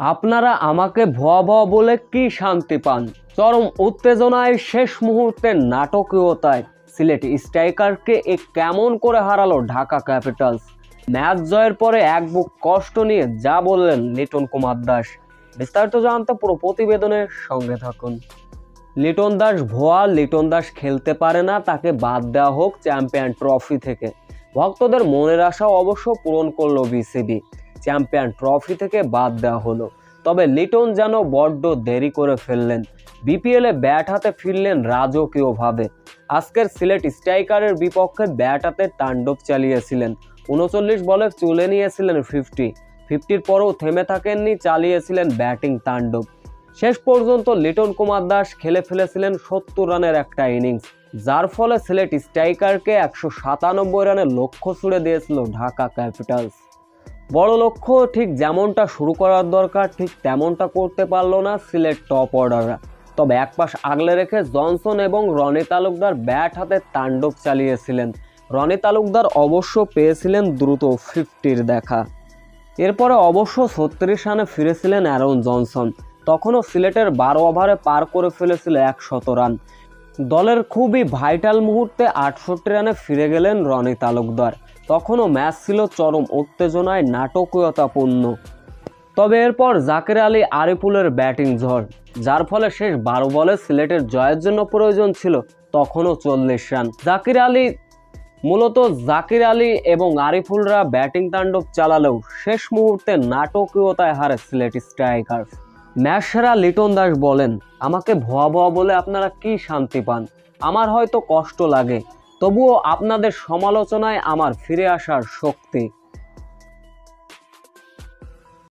আপনারা আমাকে ভুয়া ভুয়া বলে কি শান্তি পান? চরম উত্তেজনায় শেষ মুহূর্তে নাটকীয়তায় সিলেট স্ট্রাইকারকে কেমন করে হারালো ঢাকা ক্যাপিটালস। ম্যাচ জয়ের পরে এক বুক কষ্ট নিয়ে যা বললেন লিটন কুমার দাস। বিস্তারিত জানতে পুরো প্রতিবেদনের সঙ্গে থাকুন। লিটন দাস ভুয়া, লিটন দাস খেলতে পারে না, তাকে বাদ দেওয়া হোক চ্যাম্পিয়ন ট্রফি থেকে। ভক্তদের মনের আশা অবশ্য পূরণ করলো বিসিবি, চ্যাম্পিয়ন ট্রফি থেকে বাদ দেওয়া হলো। তবে লিটন যেন বড্ড দেরি করে ফেললেন। বিপিএলে ব্যাট হাতে ফিরলেন রাজকীয়ভাবে। আজকের সিলেট স্ট্রাইকারের বিপক্ষে ব্যাট হাতে তাণ্ডব চালিয়েছিলেন। 39 বলে চলে নিয়েছিলেন 50-50-র পরেও থেমে থাকেননি, চালিয়েছিলেন ব্যাটিং তাণ্ডব। শেষ পর্যন্ত লিটন কুমার দাস খেলে ফেলেছিলেন 70 রানের একটা ইনিংস, যার ফলে সিলেট স্ট্রাইকারকে 197 রানের লক্ষ্য ছুড়ে দিয়েছিল ঢাকা ক্যাপিটালস। বড় লক্ষ্য ঠিক যেমনটা শুরু করার দরকার ঠিক তেমনটা করতে পারল না সিলেট টপ অর্ডাররা। তবে এক পাশ আগলে রেখে জনসন এবং রনি তালুকদার ব্যাট হাতে তাণ্ডব চালিয়েছিলেন। রনি তালুকদার অবশ্য পেয়েছিলেন দ্রুত 50-র দেখা। এরপরে অবশ্য 36 রানে ফিরেছিলেন অ্যারন জনসন। তখনও সিলেটের 12 ওভারে পার করে ফেলেছিল 100 রান। দলের খুবই ভাইটাল মুহূর্তে 68 রানে ফিরে গেলেন রনি তালুকদার। তখনও ম্যাচ ছিল চরম উত্তেজনায় নাটকীয়তাপূর্ণ। তবে এরপর জাকির আলী আরিফুলের ব্যাটিং ঝড়, যার ফলে শেষ 12 বলে সিলেটের জয়ের জন্য প্রয়োজন ছিল তখনও 40 রান। জাকির আলী এবং আরিফুলরা ব্যাটিং তাণ্ডব চালালেও শেষ মুহূর্তে নাটকীয়তায় হারে সিলেট স্ট্রাইকার্স। ম্যাচ সেরা লিটন দাস বলেন, আমাকে ভুয়া ভুয়া বলে আপনারা কি শান্তি পান? আমার হয়তো কষ্ট লাগে, তবুও আপনাদের সমালোচনায় আমার ফিরে আসার শক্তি।